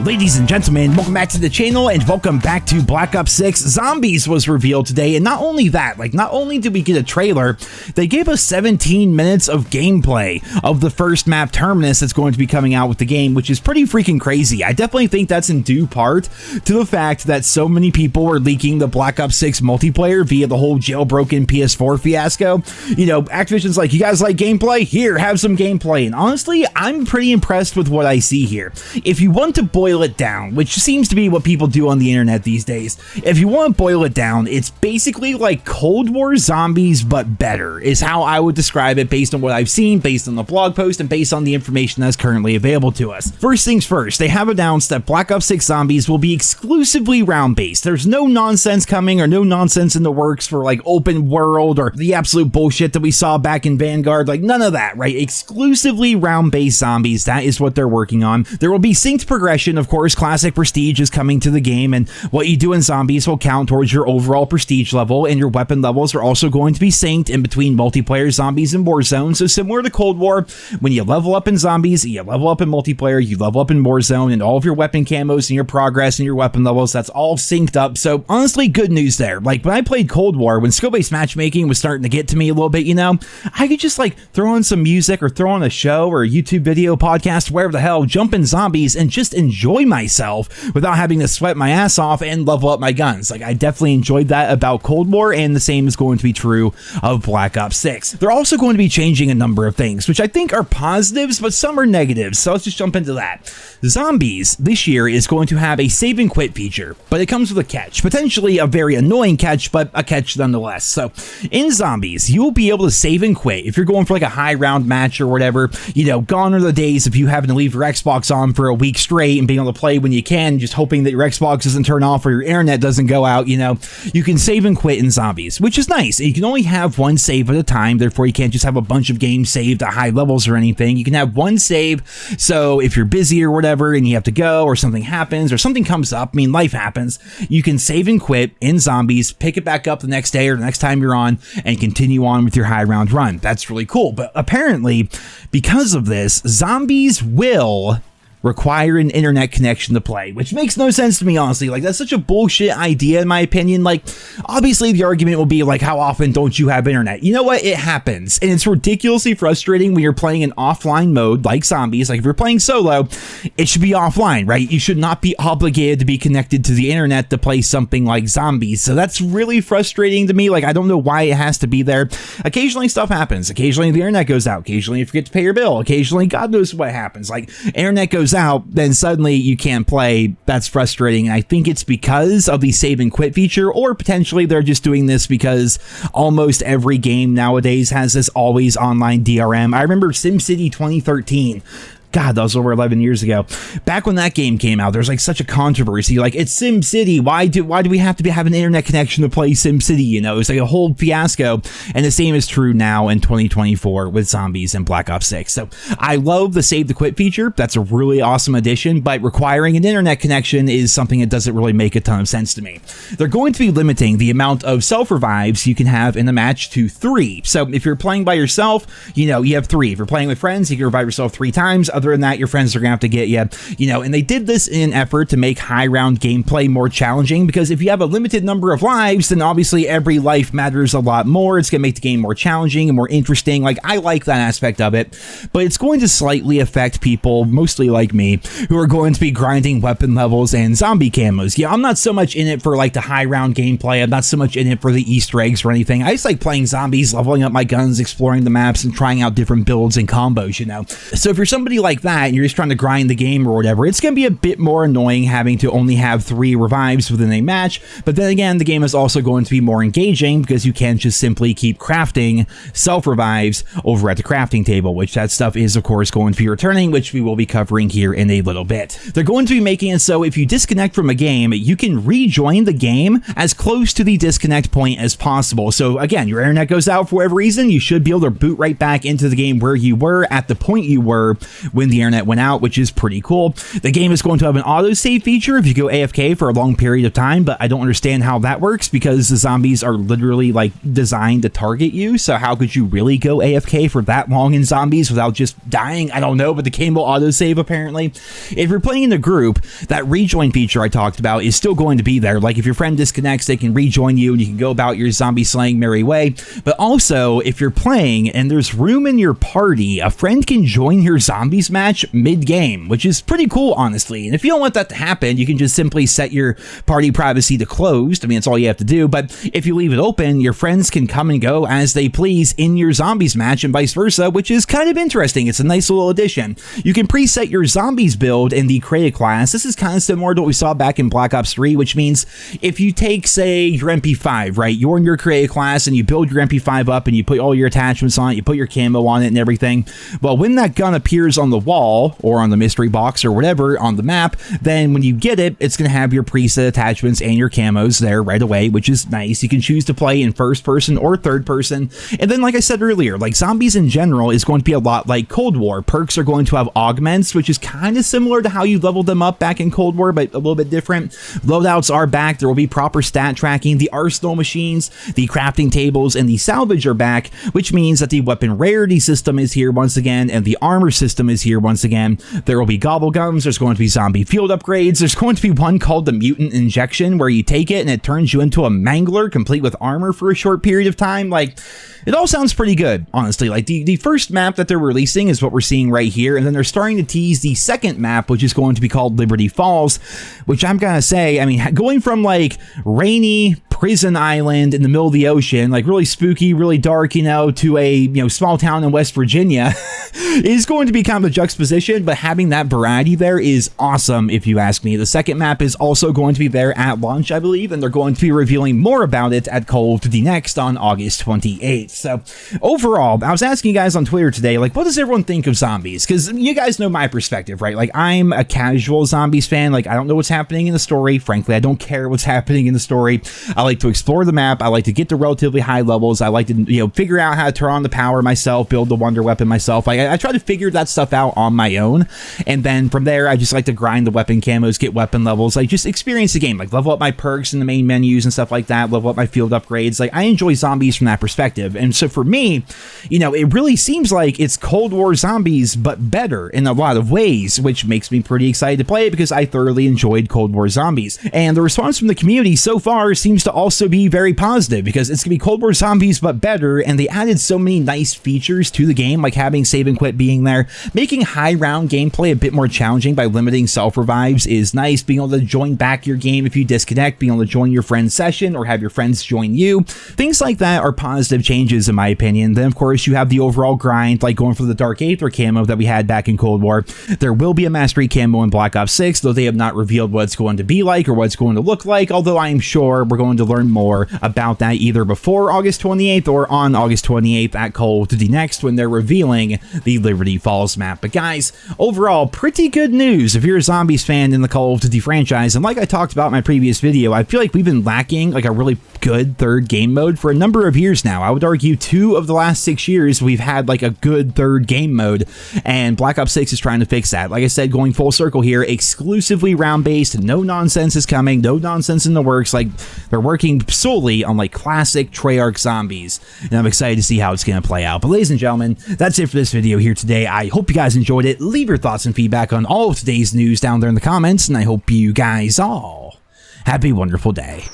Ladies and gentlemen, welcome back to the channel and welcome back to Black Ops 6 Zombies was revealed today. And not only that, not only did we get a trailer, they gave us 17 minutes of gameplay of the first map Terminus that's going to be coming out with the game, which is pretty freaking crazy. I definitely think that's in due part to the fact that so many people were leaking the Black Ops 6 multiplayer via the whole jailbroken PS4 fiasco. You know, Activision's like, you guys like gameplay? Here, have some gameplay. And honestly, I'm pretty impressed with what I see here. If you want to boil it down, which seems to be what people do on the internet these days, if you want to boil it down, it's basically like Cold War zombies but better, is how I would describe it based on what I've seen, based on the blog post, and based on the information that's currently available to us. First things first, they have announced that Black Ops 6 Zombies will be exclusively round-based. There's no nonsense coming or no nonsense in the works for like open world or the absolute bullshit that we saw back in Vanguard, like none of that, right? Exclusively round-based zombies, that is what they're working on. There will be synced progression. Of course, classic prestige is coming to the game, and what you do in zombies will count towards your overall prestige level, and your weapon levels are also going to be synced in between multiplayer zombies and Warzone. So similar to Cold War, when you level up in zombies, you level up in multiplayer, you level up in Warzone, and all of your weapon camos and your progress and your weapon levels, that's all synced up. So honestly, good news there. Like when I played Cold War, when skill-based matchmaking was starting to get to me a little bit, you know, I could just like throw on some music or throw on a show or a YouTube video, podcast, wherever the hell, jump in zombies and just enjoy myself without having to sweat my ass off and level up my guns. Like I definitely enjoyed that about Cold War, and the same is going to be true of Black Ops 6. They're also going to be changing a number of things, which I think are positives, but some are negatives. So let's just jump into that. Zombies this year is going to have a save and quit feature, but it comes with a catch, potentially a very annoying catch, but a catch nonetheless. So in Zombies, you will be able to save and quit if you're going for like a high round match or whatever. You know, gone are the days of you having to leave your Xbox on for a week straight and being able to play when you can, just hoping that your Xbox doesn't turn off or your internet doesn't go out. You know, you can save and quit in Zombies, which is nice. You can only have one save at a time, therefore you can't just have a bunch of games saved at high levels or anything. You can have one save, so if you're busy or whatever and you have to go or something happens or something comes up, I mean life happens, you can save and quit in Zombies, pick it back up the next day or the next time you're on, and continue on with your high round run. That's really cool. But apparently, because of this, Zombies will require an internet connection to play, which makes no sense to me, honestly. Like, that's such a bullshit idea, in my opinion. Like, obviously, the argument will be, like, how often don't you have internet? You know what? It happens. And it's ridiculously frustrating when you're playing in offline mode, like Zombies. Like, if you're playing solo, it should be offline, right? You should not be obligated to be connected to the internet to play something like Zombies. So that's really frustrating to me. Like, I don't know why it has to be there. Occasionally, stuff happens. Occasionally, the internet goes out. Occasionally, you forget to pay your bill. Occasionally, God knows what happens. Like, internet goes out, then suddenly you can't play. That's frustrating. And I think it's because of the save and quit feature, or potentially they're just doing this because almost every game nowadays has this always online DRM. I remember SimCity 2013. God, that was over 11 years ago. Back when that game came out, there's like such a controversy. Like, it's SimCity. Why do we have to have an internet connection to play SimCity? You know, it's like a whole fiasco. And the same is true now in 2024 with Zombies and Black Ops 6. So I love the save to quit feature. That's a really awesome addition, but requiring an internet connection is something that doesn't really make a ton of sense to me. They're going to be limiting the amount of self-revives you can have in a match to 3. So if you're playing by yourself, you know, you have 3. If you're playing with friends, you can revive yourself 3 times. Other than that, your friends are gonna have to get you know, and they did this in an effort to make high round gameplay more challenging, because if you have a limited number of lives, then obviously every life matters a lot more. It's gonna make the game more challenging and more interesting. Like, I like that aspect of it, but it's going to slightly affect people, mostly like me, who are going to be grinding weapon levels and zombie camos. Yeah, I'm not so much in it for like the high round gameplay. I'm not so much in it for the Easter eggs or anything. I just like playing zombies, leveling up my guns, exploring the maps, and trying out different builds and combos, you know. So if you're somebody like that and you're just trying to grind the game or whatever, it's going to be a bit more annoying having to only have 3 revives within a match. But then again, the game is also going to be more engaging because you can't just simply keep crafting self-revives over at the crafting table, which that stuff is, of course, going to be returning, which we will be covering here in a little bit. They're going to be making it so if you disconnect from a game, you can rejoin the game as close to the disconnect point as possible. So again, your internet goes out for whatever reason, you should be able to boot right back into the game where you were at the point you were when the internet went out, which is pretty cool. The game is going to have an autosave feature if you go AFK for a long period of time, but I don't understand how that works because the zombies are literally like designed to target you. So how could you really go AFK for that long in zombies without just dying? I don't know, but the game will autosave apparently. If you're playing in a group, that rejoin feature I talked about is still going to be there. Like if your friend disconnects, they can rejoin you and you can go about your zombie slaying merry way. But also, if you're playing and there's room in your party, a friend can join your zombies match mid-game, which is pretty cool, honestly. And if you don't want that to happen, you can just simply set your party privacy to closed. I mean, that's all you have to do. But if you leave it open, your friends can come and go as they please in your zombies match and vice versa, which is kind of interesting. It's a nice little addition. You can preset your zombies build in the create class. This is kind of similar to what we saw back in Black Ops 3, which means if you take, say, your MP5, right? You're in your create class and you build your MP5 up and you put all your attachments on it, you put your camo on it and everything. Well, when that gun appears on the wall or on the mystery box or whatever on the map, then when you get it, it's going to have your preset attachments and your camos there right away, which is nice. You can choose to play in first person or third person. And then, like I said earlier, like zombies in general is going to be a lot like Cold War. Perks are going to have augments, which is kind of similar to how you leveled them up back in Cold War, but a little bit different. Loadouts are back. There will be proper stat tracking. The arsenal machines, the crafting tables, and the salvage are back, which means that the weapon rarity system is here once again, and the armor system is here once again. There will be gobble gums. There's going to be zombie field upgrades. There's going to be one called the mutant injection, where you take it and it turns you into a mangler, complete with armor for a short period of time. Like, it all sounds pretty good, honestly. Like, the first map that they're releasing is what we're seeing right here, and then they're starting to tease the second map, which is going to be called Liberty Falls, which I'm gonna say, I mean, going from, like, rainy prison island in the middle of the ocean, like really spooky, really dark, you know, to a, you know, small town in West Virginia is going to be kind of a juxtaposition, but having that variety there is awesome, if you ask me. The second map is also going to be there at launch, I believe, and they're going to be revealing more about it at Call of Duty Next on August 28th. So overall, I was asking you guys on Twitter today, like, what does everyone think of zombies? Because you guys know my perspective, right? Like, I'm a casual zombies fan. Like, I don't know what's happening in the story. Frankly, I don't care what's happening in the story. I like to explore the map. I like to get to relatively high levels. I like to, you know, figure out how to turn on the power myself, build the wonder weapon myself. Like, I try to figure that stuff out on my own. And then from there, I just like to grind the weapon camos, get weapon levels, like just experience the game, like level up my perks in the main menus and stuff like that, level up my field upgrades. Like, I enjoy zombies from that perspective. And so for me, you know, it really seems like it's Cold War zombies, but better in a lot of ways, which makes me pretty excited to play it because I thoroughly enjoyed Cold War Zombies. And the response from the community so far seems to also be very positive because it's gonna be Cold War Zombies, but better. And they added so many nice features to the game, like having save and quit being there, making high round gameplay a bit more challenging by limiting self revives is nice. Being able to join back your game if you disconnect, being able to join your friend's session or have your friends join you. Things like that are positive changes in my opinion. Then of course you have the overall grind, like going for the Dark Aether camo that we had back in Cold War. There will be a Mastery camo in Black Ops 6, though they have not revealed what it's going to be like or what it's going to look like, although I am sure we're going to learn more about that either before August 28th or on August 28th at Call of Duty Next when they're revealing the Liberty Falls map. But guys, overall, pretty good news if you're a Zombies fan in the Call of Duty franchise. And like I talked about in my previous video, I feel like we've been lacking like a really good third game mode for a number of years now. I would argue 2 of the last 6 years we've had like a good third game mode, and Black Ops 6 is trying to fix that. Like I said, going full circle here, exclusively round based, no nonsense is coming, no nonsense in the works. Like, they're working solely on like classic Treyarch zombies, and I'm excited to see how it's going to play out. But ladies and gentlemen, that's it for this video here today. I hope you guys enjoyed it. Leave your thoughts and feedback on all of today's news down there in the comments, and I hope you guys all have a wonderful day.